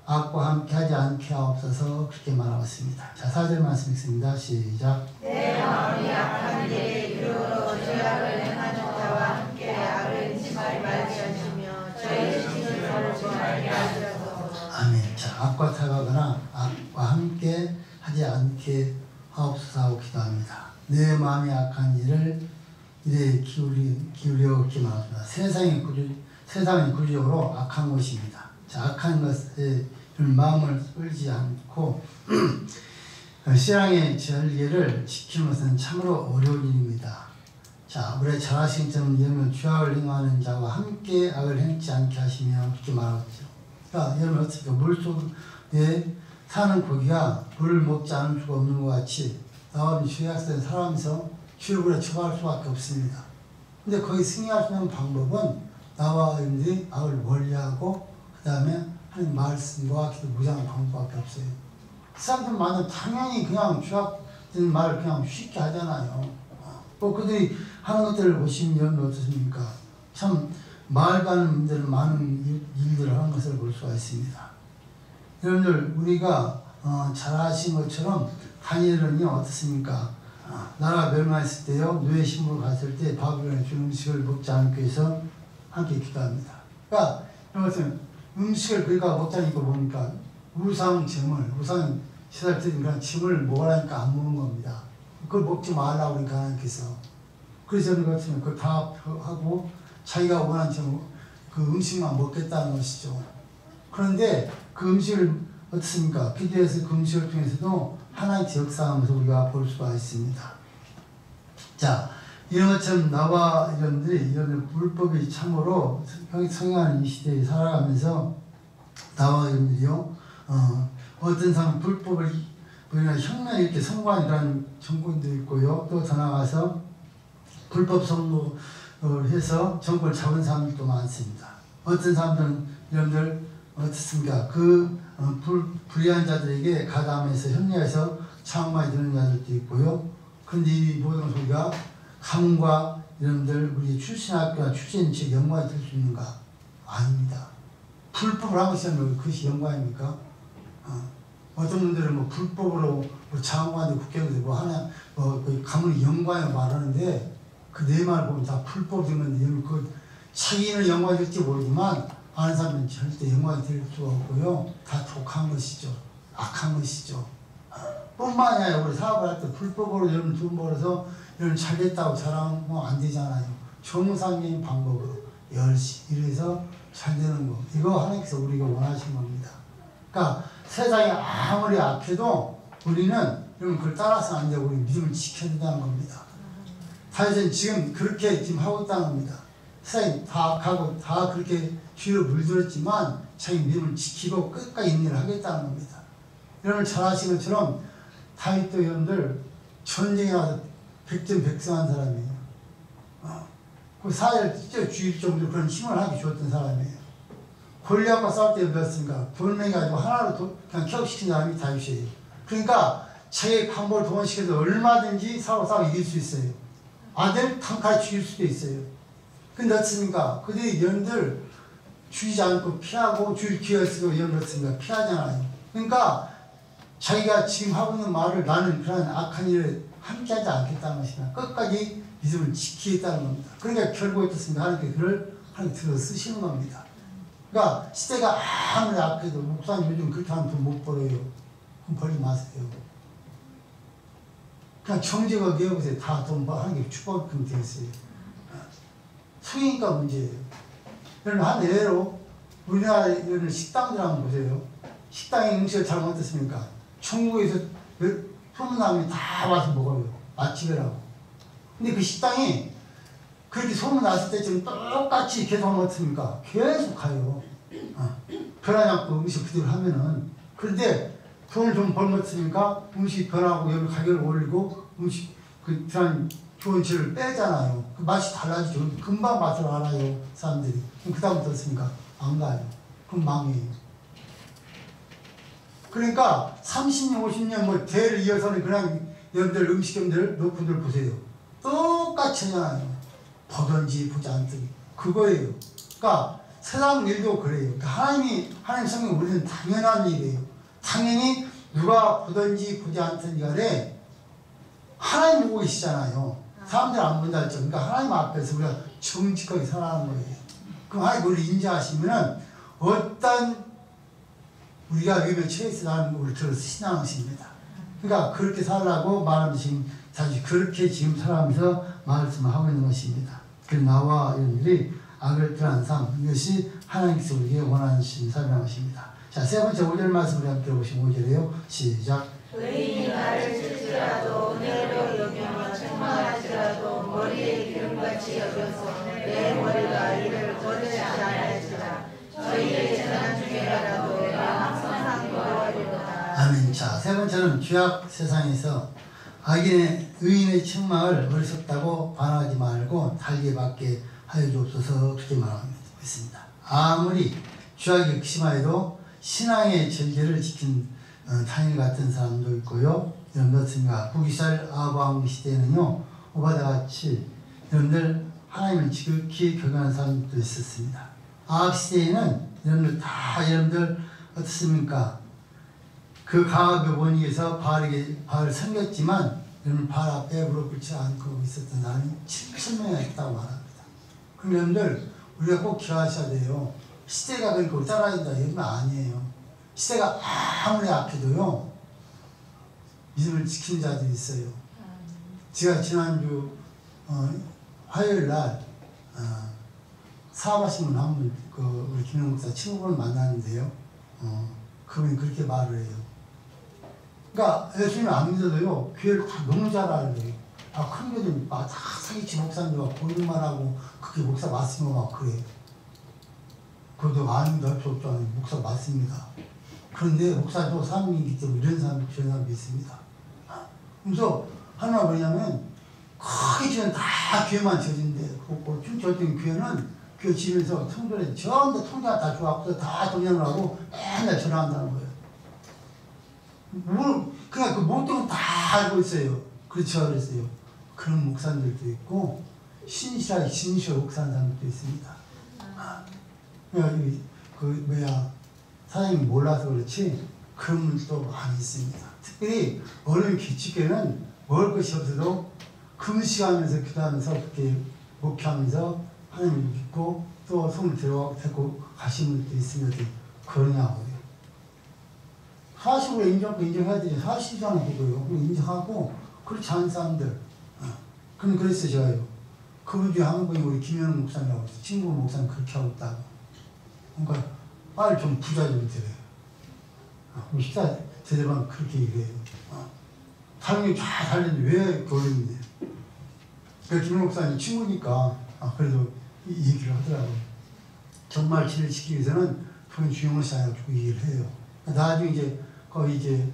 악과 함께하지 않게 하옵소서 그렇게 말하고 있습니다. 자, 4절 말씀 읽습니다. 시작. 내 마음이 악한 일에 유혹으로 죄악을 행하는 자와 함께 악을 행치 말게 하시며 저희 신을 거르지 말게 하소서. 아멘. 자, 악과 타협하거나 악과 함께 하지 않게 하옵소서 하고 기도합니다. 내 마음이 악한 일에 기울여 이렇게 말합니다. 세상이 구조적으로 악한 것입니다. 자, 악한 것에 마음을 끌지 않고 신앙의 전례를 지키는 것은 참으로 어려운 일입니다. 자, 우리 잘 아시는 것처럼 여러분 죄악을 행하는 자와 함께 악을 행치 않게 하시며 이렇게 말하고 있죠. 그러니까 여러분 어떻게 물속에 사는 고기가 물을 먹지 않을 수가 없는 것 같이 나와는 죄악된 살아가면서 죄를 처벌할 수밖에 없습니다. 근데 거기 승리할 수 있는 방법은 나와 여러분들이 악을 멀리하고 그 다음에 하나님 말씀과 기도 무장하는 방법밖에 없어요. 사람들만은 당연히 그냥 죄악된 말을 그냥 쉽게 하잖아요. 또 그들이 하는 것들을 보시면 여러분 어떻습니까? 참 말도 안 되는 문제를 많은 일들을 하는 것을 볼 수가 있습니다. 여러분들 우리가 잘 아신 것처럼 다니엘은요 어떻습니까? 나라가 멸망했을 때요 노예 신부로 갔을 때 바벨론에 준 음식을 먹지 않기 위해서 함께 기도합니다. 그러니까 이것은 음식을 그러니까 먹지 않으니까 뭡니까? 우상 시달 때니까 짐을 먹으라니까 안 먹는 겁니다. 그걸 먹지 말라고 그러니까 하나님께서. 그래서 저는 같으면 그걸 다 하고 자기가 원하는 그 음식만 먹겠다는 것이죠. 그런데 그 음식을 어떻습니까? 기도해서 그 음식을 통해서도 하나님의 역사하면서 우리가 볼 수가 있습니다. 자, 이런 것처럼 나와 여러분들이 이런 불법이 참으로 성행하는 이 시대에 살아가면서 나와 여러분들이요, 어떤 사람은 불법을 우리가 혁명 이렇게 선고하는 정권도 있고요, 또 더 나아가서 불법 선고를 해서 정권을 잡은 사람들도 많습니다. 어떤 사람들은 여러분들 어떻습니까? 불의한 자들에게 가담해서 협력해서 창마에 드는 자들도 있고요. 그런데 이 모든 소리가 가문과 여러분들 우리 출신 학교나 출신 지역 영광이 될 수 있는가? 아닙니다. 불법을 한 것이 아니라 그것이 영광입니까? 어떤 분들은 불법으로 장관도 국회의원도 가문의 영광을 말하는데 그 네 말 보면 다 불법 되는데 자기는 영광이 될지 모르지만 아는 사람은 절대 영광이 될 수가 없고요. 다 독한 것이죠. 악한 것이죠. 뿐만이 아니라 우리 사업을 할 때 불법으로 여러분 돈 벌어서 여러분 잘 됐다고 자랑하면 안 되잖아요. 정상적인 방법으로 열심히 일해서 잘 되는 거. 이거 하나님께서 우리가 원하신 겁니다. 그러니까 세상이 아무리 악해도 우리는 여러분 그걸 따라서 안 되고 우리 믿음을 지켜야 된다는 겁니다. 다윗은 지금 그렇게 지금 하고 있다는 겁니다. 세상이 다 악하고 다 그렇게 뒤로 물들었지만 자기 믿음을 지키고 끝까지 인내를 하겠다는 겁니다. 여러분 잘 아시는 것처럼 다윗도 여러분들 전쟁에 나와서 백전백승한 사람이에요. 그 사회를 찢어 죽일 정도로 그런 힘을 하기 좋았던 사람이에요. 골리앗과 싸울 때 몇습니까? 돌멩이 가지고 하나로 그냥 켜시킨 사람이 다윗이에요. 그러니까 자기의 방법을 동원시켜서 얼마든지 싸워 이길 수 있어요. 아들 단칼에 죽일 수도 있어요. 근데 어떻습니까? 그들이 여러분들 죽이지 않고 피하고 죽일 기회가 있어도 여러분 어떻습니까? 피하잖아요. 그러니까 자기가 지금 하고 있는 말을 나는 그런 악한 일을 함께하지 않겠다는 것이나 끝까지 믿음을 지키겠다는 겁니다. 그러니까 결국 어떻습니까? 하나님께 그를 하나님 들어 쓰시는 겁니다. 그러니까 시대가 아무리 악해도 목사님 요즘 그렇게 하면 돈 못 벌어요. 그럼 벌지 마세요. 그냥 정제가 개혁에서 다 돈 하는 게 축복금 되어 있어요. 성이니까 문제예요. 여러분 한 예로 우리나라 이런 식당들 한번 보세요. 식당에 음식을 잘 못했습니까? 중국에서 소문나면 다 와서 먹어요. 맛집이라고. 근데 그 식당이 그렇게 소문났을 때쯤 똑같이 계속 하면 어떻습니까? 계속 가요. 변하지 않고 음식 그대로 하면은. 그런데 돈을 좀 벌면 어떻습니까? 음식 변하고 여기 가격을 올리고 음식 그 좋은 질을 빼잖아요. 그 맛이 달라지죠. 금방 맛을 알아요, 사람들이. 그럼 그다음부터 어떻습니까? 안 가요. 그럼 망해요. 그러니까 30년, 50년 뭐 대를 이어서는 그냥 여러분들 음식점들 노프들 보세요. 똑같이 하잖아요. 보든지 보지 않든지. 그거예요. 그러니까 세상 일도 그래요. 그러니까 하나님 성경 우리는 당연한 일이에요. 당연히 누가 보든지 보지 않든지 간에 하나님 보고 계시잖아요. 사람들 안 본다 했죠. 그러니까 하나님 앞에서 우리가 정직하게 살아가는 거예요. 그럼 하나님 우리를 인정하시면은 어떤 우리가 위험에 처해서 하나님 우리를 들어 쓰시는 것입니다. 그러니까 그렇게 살라고 말하면 지금 사실 그렇게 지금 살아가면서 말씀을 하고 있는 것입니다. 그 나와 여러분들이 악을 떠난 삶, 이것이 하나님께서 우리에게 원하시는 삶이라는 것입니다. 자, 세 번째 5절 말씀을 한번 들어보시면 5절이에요. 시작. 의인이 나를 칠지라도 은혜로 여겨 책망할지라도 머리에 기름같이 여겨서 내 머리가 이를 거두지 않을지라. 저희의 재난 중에라도 내가 항상 기뻐하리로다. 아멘. 자, 세 번째는 죄악 세상에서 악인의 의인의 책망을 어리석다고 반하지 말고 달게 받게 하여 주옵소서. 그렇게 말하고 있습니다. 아무리 죄악이 극심하여도 신앙의 절제를 지킨 다니엘 같은 사람도 있고요. 여러분들 어떻습니까? 북이스라엘 아합 시대에는요, 오바다 같이 여러분들 하나님을 지극히 경외하는 사람도 있었습니다. 아합 시대에는 여러분들 어떻습니까? 그 강압의 원위에서 바알을 섬겼지만 여러분 바알 앞에 무릎 꿇지 않고 있었던 사람이 7,000명이나 있다고 말합니다. 그럼 여러분들 우리가 꼭 기억하셔야 돼요. 시대가 그러니까 우리 따라야 된다 이런 건 아니에요. 시대가 아무리 악해도요 믿음을 지키는 자들이 있어요. 제가 지난주 화요일날 사업하신 분 한 분 우리 김영 목사 친구분을 만났는데요. 그분이 그렇게 말을 해요. 그러니까 예수님 안 믿어도요 교회를 다 너무 잘 알아요. 큰 교회들 다 사기치 목사님과 고인만 하고 그게 목사 맞으면 막 그래요. 그것도 아닌데 할 수 없잖아요. 목사 맞습니다. 그런데 목사도 사람이기 때문에 이런 사람이 저런 사람이 있습니다. 그래서 하나가 뭐냐면 크게 지은 다 교회만 지어진대. 그렇고 춤추었던 교회는 교회 집에서 성전에 전부 통장 다 줘갖고 다 동양을 하고 맨날 전화한다는 거예요. 그냥 그 모든 다 알고 있어요. 그렇죠. 그랬어요. 그런 목사님들도 있고 신실하게 진실하게 목사하는 사람들도 있습니다. 사장님이 몰라서 그렇지 그런 분들도 많이 있습니다. 특별히 어른 기축교회는 먹을 것이 없어도 금식하면서 기도하면서 그렇게 목회하면서 하나님을 믿고 또 손을 데리고 가시는 분들도 있으면 그러냐고요. 사실로 인정해야 되죠. 사실이잖아 그거요. 인정하고 그렇지 않은 사람들. 그럼 그랬어요 제가요. 그분 중에 한 분이 우리 김현우 목사님이라고 했어요. 친구 목사님 그렇게 하고 있다고. 그러니까 빨리 좀 부자 좀 드려요. 식사 제대로 하면 그렇게 얘기해요. 사람이 다 살렸는데 왜 그러는데. 그러니까 김현우 목사님 친구니까 그래도 이 얘기를 하더라고요. 정말 지를 지키기 위해서는 그런 중요한 사람이라고 얘기를 해요. 나중에 이제 거의 이제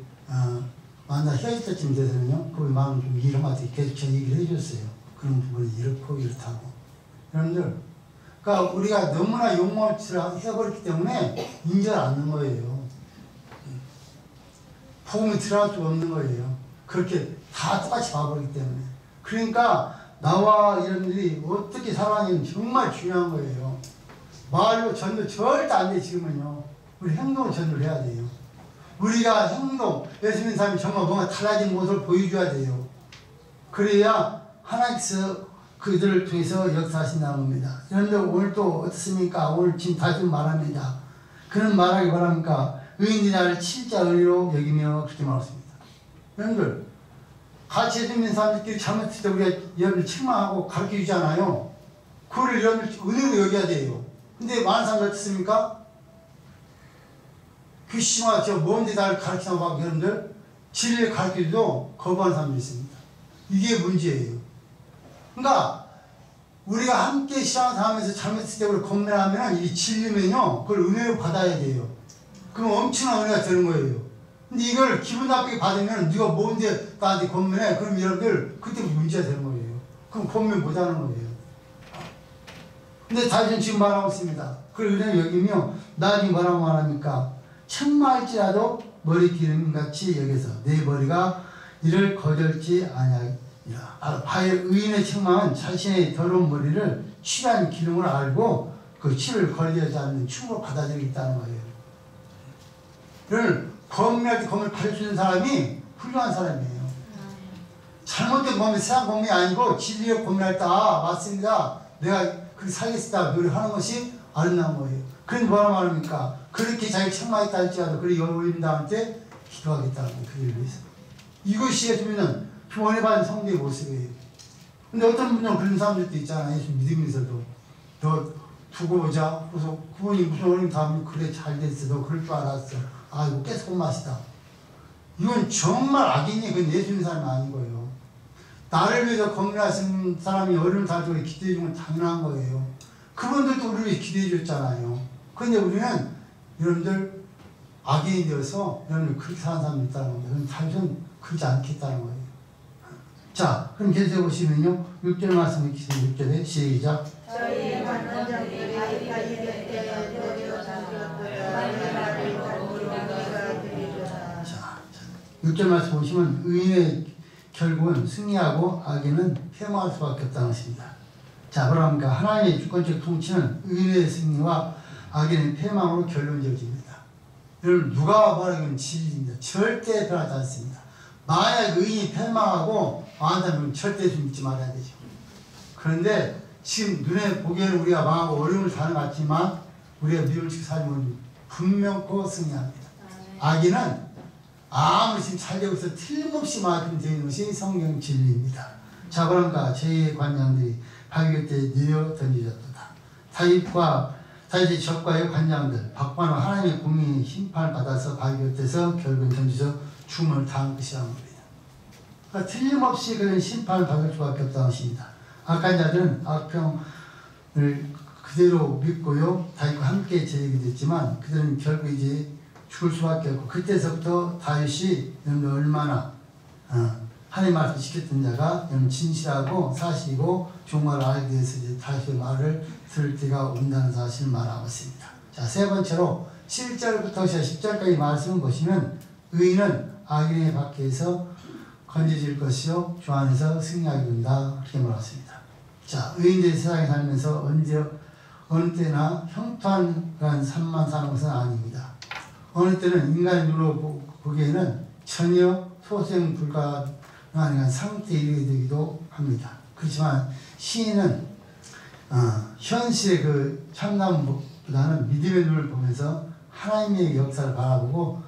만나 헤어질 때쯤 돼서는요. 거기 마음 좀 이름한테 계속 저 얘기를 해줬어요. 그런 부분이 이렇고 이렇다고. 여러분들, 그러니까 우리가 너무나 욕망을 해버렸기 때문에 인정을 않는 거예요. 복음이 들어갈 수가 없는 거예요. 그렇게 다 똑같이 봐버리기 때문에. 그러니까 나와 여러분들이 어떻게 살아가는지 정말 중요한 거예요. 말로 전도 절대 안 돼 지금은요. 우리 행동을 전도를 해야 돼요. 우리가 행동, 예수 믿는 사람이 정말 뭔가 달라진 모습을 보여줘야 돼요. 그래야 하나님께서 그들을 통해서 역사하신다는 겁니다. 여러분들 오늘 또 어떻습니까? 오늘 지금 다시 말합니다. 그는 말하기 바랍니까? 의인이 나를 진짜 의로 여기며 그렇게 말했습니다. 여러분들 같이 예수 믿는 사람들끼리 잘못했을 때 우리가 여러분들 책망하고 가르쳐주잖아요. 그걸 여러분들 은혜로 여겨야 돼요. 근데 많은 사람들 어떻습니까? 귀신과 저 뭔데 나를 가르치나 막 여러분들 진리를 가르쳐줘도 거부하는 사람들이 있습니다. 이게 문제예요. 그러니까 우리가 함께 신앙생활하면서 잘못했을 때 우리 건면하면 이 진리면요 그걸 은혜로 받아야 돼요. 그럼 엄청난 은혜가 되는 거예요. 근데 이걸 기분 나쁘게 받으면 네가 뭔데 나한테 건면해? 그럼 여러분들 그때부터 문제가 되는 거예요. 그럼 건면 못하는 거예요. 근데 다윗은 지금 말하고 있습니다. 그걸 은혜로 여기며 나중에 뭐라고 말합니까? 책망할지라도 머리 기름같이 여겨서 내 머리가 이를 거절지 아니하리라. 바의 의인의 책망은 자신의 더러운 머리를 취한 기름을 알고 그 취를 걸리지 않는 충으로 받아들이겠다는 거예요. 그를 범인할 때 범인을 가르치는 사람이 훌륭한 사람이에요. 잘못된 범인, 세상 범인이 아니고 진리의 범인할 때 맞습니다. 내가 그렇게 살겠다 노력하는 것이 아름다운 거예요. 그건 뭐라 말합니까? 그렇게 자기 책망했다 할지라도 그렇게 열린다 할 때 기도하겠다는 거예요. 그를 위해서. 이것이 예수님은 구원을 받은 성도의 모습이에요. 근데 어떤 분은 그런 사람들도 있잖아요. 예수 믿으면서도 너 두고 보자. 그래서 그분이 무슨 어려움 다음에 그래 잘 됐어. 너 그럴 줄 알았어. 이거 깨끗한 맛이다. 이건 정말 악인이 그건 예수 믿는 사람이 아닌 거예요. 나를 위해서 건면하신 사람이 어려움 달고 기도해 주면 당연한 거예요. 그분들도 우리를 위해 기도해 줬잖아요. 그런데 우리는 여러분들 악인이 되어서 여러분들 그렇게 사는 사람이 있다는 겁니다. 그럼 다윗은 그렇지 않겠다는 거예요. 자, 그럼 계속해 보시면요. 6절 말씀 읽겠습니다. 6절에 시작. 저희의 관원장들이 다윗까지 곁에 자, 6절 말씀 보시면 의인의 결국은 승리하고 악인은 패망할 수밖에 없다는 것입니다. 자, 그러니까 하나님의 주권적 통치는 의인의 승리와 악인의 패망으로 결론지어집니다. 여러분 누가 말하기는 진리입니다. 절대 변하지 않습니다. 만약 의인이 패망하고 망한다면 절대 믿지 말아야 되죠. 그런데 지금 눈에 보기에는 우리가 망하고 어려움을 사는 것 같지만 우리가 믿음을 지키고 살면 분명코 승리합니다. 악인은 아무리 지금 잘 되고 있어 틀림없이 망하게 되는 것이 성경 진리입니다. 자, 그러니까 제 관장들이 바위 곁에 내어 던지셨다. 다윗의 적과의 관장들 박반은 하나님의 공의의 심판을 받아서 바위 곁에서 결국은 던져서 죽음을 당한 것이라는 겁니다. 그러니까 틀림없이 그런 심판을 받을 수밖에 없다는 것입니다. 악한 자들은 악평을 그대로 믿고요. 다윗과 함께 제기도 했지만 그들은 결국 이제 죽을 수밖에 없고 그때서부터 다윗이 얼마나 하나님 말씀 지켰던 자가 진실하고 사실이고 종말을 알게 돼서 이제 다윗의 말을 들을 때가 온다는 사실을 말하고 있습니다. 자, 세 번째로 7절부터 10절까지 말씀을 보시면 의인은 악인의 밖에서 건져질 것이요 주 안에서 승리하게 된다 그렇게 말했습니다. 자, 의인들이 세상에 살면서 어느 때나 형통한 삶만 사는 것은 아닙니다. 어느 때는 인간의 눈으로 보기에는 전혀 소생 불가능한 상태에 이르게 되기도 합니다. 그렇지만 시인은 현실의 그 참남보다는 믿음의 눈을 보면서 하나님의 역사를 바라보고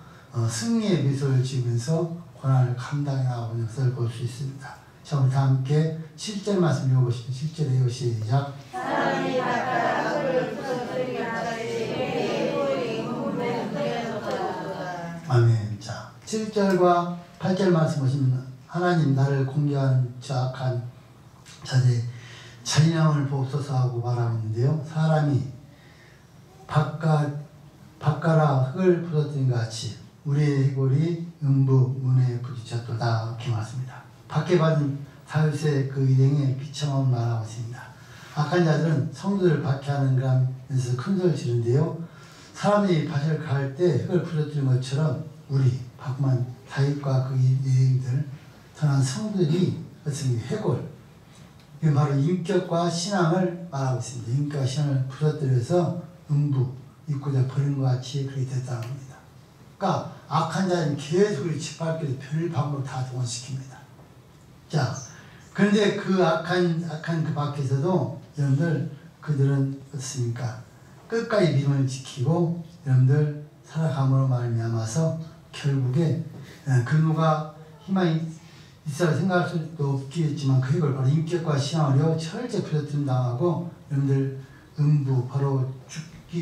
승리의 미소를 지으면서 고난을 감당해 나가는 것을 볼 수 있습니다. 자, 우리 다 함께 7절 말씀 읽어보시죠. 7절에요. 시작. 사람이 발가락 흙을 부서뜨리게 하시되 아멘. 자, 7절과 8절 말씀 보시면 하나님 나를 공격한 자 악한 자들의 잔인함을 보옵소서 하고 말하고 있는데요. 사람이 발가락 흙을 부서뜨린 것 같이 우리의 해골이 음부 문에 부딪혔도다 이렇게 말씀입니다. 박해받은 다윗의 그 일행의 비참함을 말하고 있습니다. 악한 자들은 성도들을 박해하는 그러면서 큰 소리를 지르는데요. 사람이 밭을 갈 때 흙을 부서뜨린 것처럼 우리 박만 다윗과 그 일행들 선한 성도들이 어떻습니까? 해골. 이건 바로 인격과 신앙을 말하고 있습니다. 인격과 신앙을 부서뜨려서 음부 입구에 버린 것 같이 그렇게 됐다는 겁니다. 그러니까 악한 자는 계속 우리 짓밟기도 별 방법을 다 동원시킵니다. 자, 그런데 그 악한 그 밖에서도 여러분들 그들은 어떻습니까? 끝까지 믿음을 지키고 여러분들 살아감으로 말미암아서 결국에 근무가 희망이 있어야 생각할 수도 없겠지만 그 해골 바로 인격과 신앙을요 철저히 부서뜨림 당하고 여러분들 음부 바로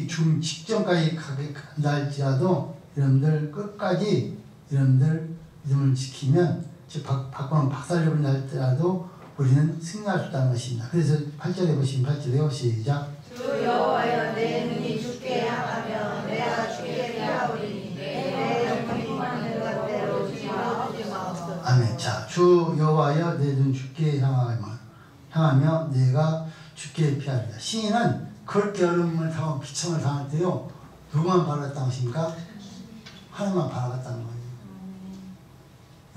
죽음 직전까지 간다 할지라도 여러분들 끝까지 여러분들 믿음을 지키면 즉 밖으로는 박살내버린다 할지라도 우리는 승리할 수 있다는 것입니다. 그래서 8절에 보시면 8절에요. 시작. 주 여호와여 내 눈이 주께 향하며 내가 주께 피하오리니 내 눈이 많은 것대로 지마오지 마옵소서. 아멘. 자, 주 여호와여 내 눈 주께 향하며 내가 주께 피하리라. 시인은 그렇게 어려움을 당하고 비참을 당할 때요 누구만 바라봤다는 것입니까? 하나님만 바라봤다는 거예요.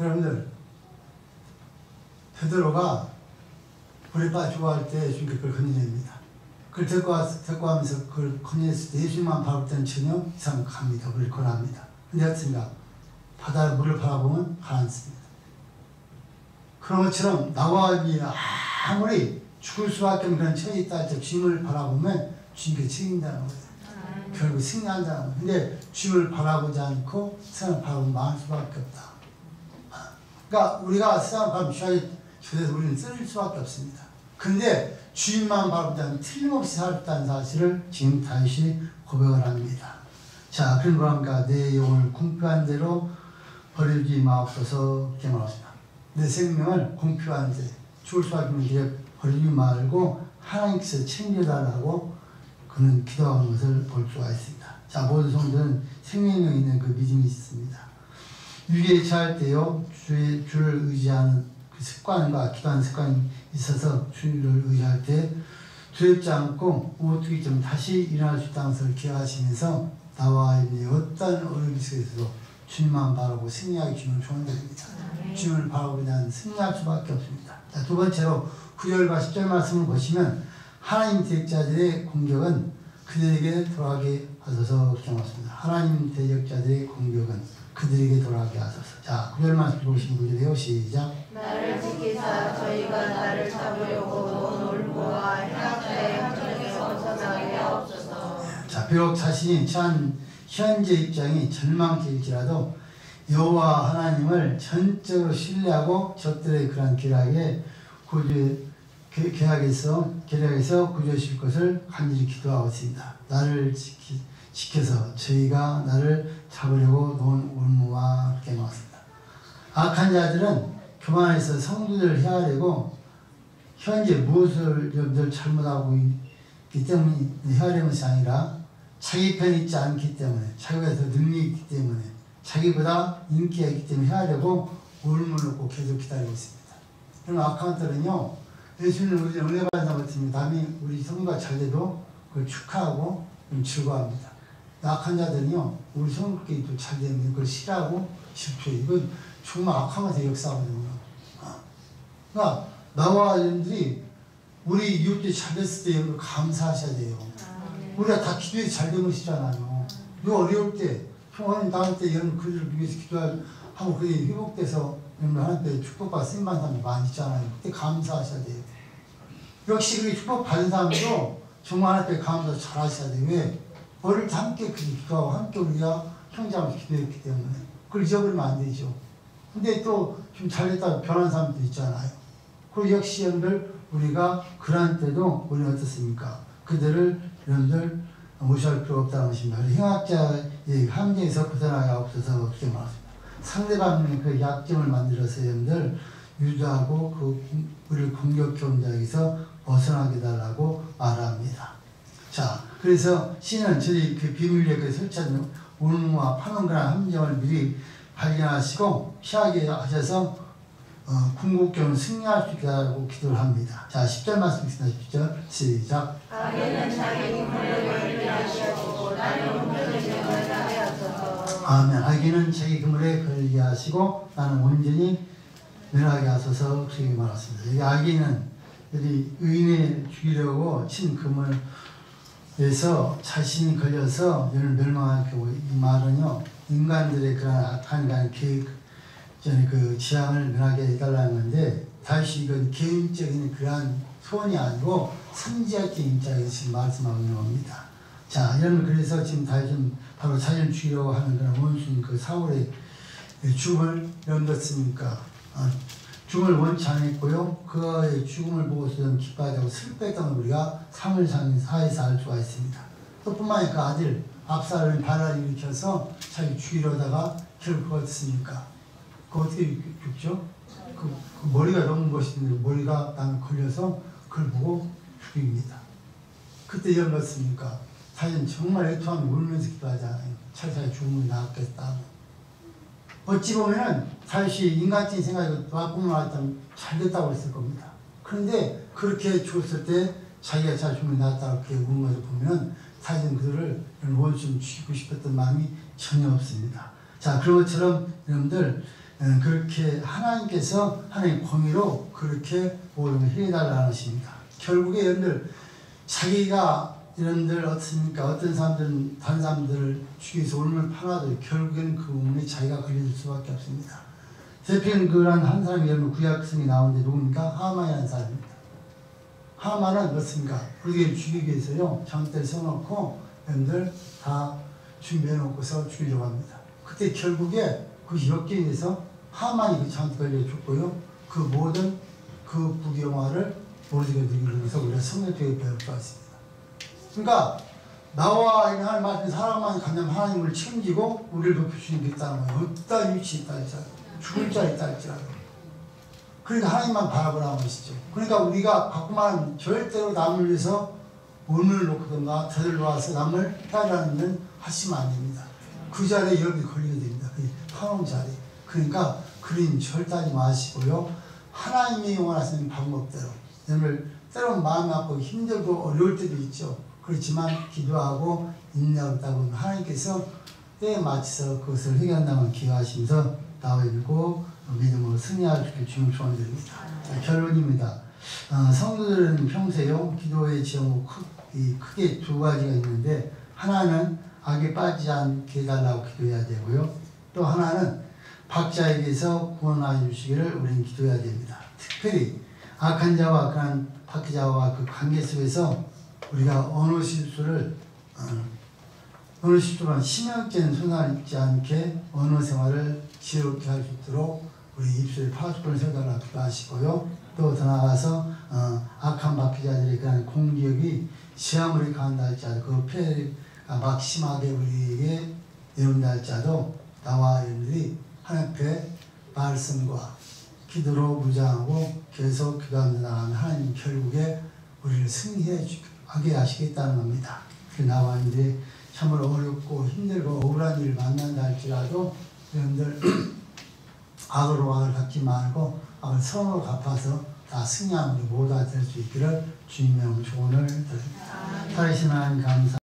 여러분들 베드로가 불에 빠 죽어갈 때 예수님께 그걸 건져냅니다. 그걸 데리고 가면서 그걸 건져냈을 때 예수님만 바라볼 때는 전혀 이상 갑니다. 그걸 권합니다. 근데 어떻습니까? 바다의 물을 바라보면 가라앉습니다. 그런 것처럼 나와 아무리 죽을 수밖에 없는 그런 처지에 있다 할때 주님을 바라보면 주님께 책임다는 거예요. 결국 승리한다는 거예요. 근데 주님을 바라보지 않고 세상을 바라보면 망할 수밖에 없다. 그러니까 우리가 세상을 바라보면 주에서 우리는 쓸 수밖에 없습니다. 그런데 주님만 바라보자면 틀림없이 살았다는 사실을 지금 다시 고백을 합니다. 자, 그런 거니까 내 영혼을 궁핍한 대로 버리지 마옵소서 이렇게 말합니다. 내 생명을 궁핍한 데 죽을 수밖에 없는 길에 버리지 말고 하나님께서 챙겨달라고 그는 기도하는 것을 볼 수가 있습니다. 자, 모든 성도는 생명력이 있는 그 믿음이 있습니다. 위기에 처할 때요 주를 의지하는 그 습관과 기도하는 습관이 있어서 주를 의지할 때 두렵지 않고 어떻게 좀 다시 일어날 수 있다는 것을 기억하시면서 나와 이제 어떤 어려움 속에서도 주님만 바라보고 승리하기 주님을 초청드립니다. 주님을 바라보고 그냥 승리할 수밖에 없습니다. 자, 두 번째로 9절과 10절 말씀을 보시면 하나님 대적자들의 공격은 그들에게 돌아가게 하소서 그렇게 말씀합니다. 하나님 대적자들의 공격은 그들에게 돌아가게 하소서. 자, 9절 말씀 보시면 9절에요. 시작. 나를 지키사 저희가 나를 잡으려고 놓은 올무와 해악자의 함정에서 벗어나게 하옵소서. 자, 비록 자신이 처한 현재 입장이 절망일지라도 여호와 하나님을 전적으로 신뢰하고 적들의 그런 계략에서 구조하실 것을 간절히 기도하고 있습니다. 나를 지켜서 저희가 나를 잡으려고 놓은 올무와 이렇게 나왔습니다. 악한 자들은 교만해서 성도들을 해하려고 현재 무엇을 여러분들 잘못하고 있기 때문에 해하려는 것이 아니라 자기 편이 있지 않기 때문에 자기가 더 능력이 있기 때문에 자기보다 인기가 있기 때문에 해하려고 올무를 놓고 계속 기다리고 있습니다. 그럼 악한 자들은요 예수님을 은혜 받은 사람 같으면 남이 우리 성도가 잘 돼도 그걸 축하하고 즐거워합니다. 악한 자들은요 우리 성도끼리 잘 되면 그걸 싫어하고 질투해. 이건 정말 악한 것의 역사거든요. 그러니까 나와 여러분들이 우리 이웃들이 잘 됐을 때 여러분 감사하셔야 돼요. 우리가 다 기도해서 잘 된 것이잖아요. 이거 어려울 때 평화님 나올 때 여러분 그들을 위해서 기도하고 그게 회복돼서 여러분 하나님께 축복받아 쓰임받는 사람이 많이 있잖아요. 그때 감사하셔야 돼요. 역시 그게 축복받은 사람도 정말 하나님께 감사 잘 하셔야 돼요. 왜? 어릴 때 함께 기도하고 함께 우리가 형제하면서 기도했기 때문에 그걸 잊어버리면 안 되죠. 근데 또 좀 잘됐다고 변한 사람도 있잖아요. 그리고 역시 여러분들 우리가 그러한 때도 우리는 어떻습니까? 그들을 여러분들 무시할 필요 없다는 것입니다. 행악자의 함정에서 벗어나게 없어서 어떻게 말합니다. 상대방의 그 약점을 만들어서 여러분들 유도하고 우리를 공격해온 자에게서 벗어나게 달라고 말합니다. 자, 그래서 신은 저희 그 비밀리에 그 설치한 오능과 파는그란 함정을 미리 발견하시고 피하게 하셔서 궁극적으로 승리할 수 있게 하라고 기도를 합니다. 자, 10절 말씀 있습니다. 10절 시작. 악인은 자기 그물을 걸리하시고 나는 온전히 명하게 하소서. 아멘. 악인은 자기 그물에 걸리게 하시고 나는 온전히 멸하게 하소서. 그렇게 말했습니다. 여기 악인은 여기 의인을 죽이려고 친 그물에서 자신이 걸려서 이를 멸망할 경우 이 말은요 인간들의 그런 악한 계획 그 지향을 멸하게 해달라는 건데 다시 이건 개인적인 그러한 소원이 아니고 선지자적인 입장에서 지금 말씀하고 있는 겁니다. 자, 여러분 그래서 지금 바로 자신을 죽이려고 하는 그런 원수인 그 사울의 죽음을 여러분들습니까? 죽음을 원치 않았고요. 그의 죽음을 보고서 좀 기뻐하고 슬퍼했던 우리가 3월 4에서 알 수가 있습니다. 또 뿐만 아니라 그 아들 압살롬이 반란을 일으켜서 자기 죽이려다가 결국 어떻습니까? 그 어떻게 죽죠? 그 머리가 넘은 것인데 머리가 나는 걸려서 그걸 보고 죽입니다. 그때 이런 거 씁니까? 사실 정말 애통하면 울면서 기도하잖아요. 차라리 죽으면 나았겠다. 어찌 보면은 사실 인간적인 생각이 와꾸만 왔다면 잘 됐다고 했을 겁니다. 그런데 그렇게 죽었을 때 자기가 잘 죽으면 나았다고 그렇게 우는 것을 보면 사실은 그들을 원수를 죽이고 싶었던 마음이 전혀 없습니다. 자, 그런 것처럼 여러분들 그렇게 하나님께서 하나님의 공의로 그렇게 모든 걸 해달라는 것입니다. 결국에 여러분들 자기가 여러분들 어떻습니까? 어떤 사람들은 다른 사람들을 죽여서 울음을 팔아도 결국에는 그 우물에 자기가 걸릴 수밖에 없습니다. 대표는 그런 한 사람이 여러분 구약성이 나오는데 누굽니까? 하만이라는 사람입니다. 하만은 어떻습니까? 우리를 죽이기 위해서요 장대를 세워놓고 여러분들 다 준비해놓고서 죽이려고 합니다. 그때 결국에 그 역경에서 하만이 그 장대 걸려 죽고요. 그 모든 그 부경화를 모르게 누리기 위해서 우리가 성경적인 배울 수가 있습니다. 그러니까 나와 하나님 말씀 사람만 간다면 하나님을 책임지고 우리를 높여주시는 게 있다는 거예요. 어떤 위치에 있다 할지라도 죽을 자에 있다 할지라도 그러니까 하나님만 바라보라는 것이죠. 그러니까 우리가 가끔만 절대로 남을 위해서 오늘 놓고든가 저들 놓아서 남을 해하라는 건 하시면 안 됩니다. 그 자리에 여러분이 걸리게 됩니다. 그 파놓은 자리. 그러니까 그린 절대 하지 마시고요. 하나님이 원하시는 방법대로 여러분을 때로는 마음이 아프고 힘들고 어려울 때도 있죠. 그렇지만 기도하고 인내하다 보면 하나님께서 때에 맞춰서 그것을 해결한다면 기도하시면서 나와있고 믿음으로 승리할 수 있게 주님 소원드립니다. 결론입니다. 성도들은 평소에요 기도의 제목 크게 두 가지가 있는데 하나는 악에 빠지지 않게 해달라고 기도해야 되고요. 또 하나는 박자에게서 구원하여 주시기를 우리는 기도해야 됩니다. 특별히 악한 자와 그런 박해자와 그 관계 속에서 우리가 어느 실수를 심형죄는 손하지 않게 언어 생활을 지혜롭게 할 수 있도록 우리 입술에 파수꾼을 세워달라고 기도하시고요. 또 더 나아가서 악한 박해자들의 그런 공격이 시험을 강한다 할지라도 그 피해가 막심하게 우리에게 내온다 할지라도 나와 여러분들이 하나님 앞에 말씀과 기도로 무장하고 계속 기도하며 나가면 하나님 결국에 우리를 승리하게 하시겠다는 겁니다. 나와 이제 참으로 어렵고 힘들고 억울한 일을 만난다 할지라도 여러분들 악으로 악을 갚지 말고 악을 선으로 갚아서 다 승리하는 우리 모두가 될 수 있기를 주님의 조언을 드립니다. 살아계신 하나님 감사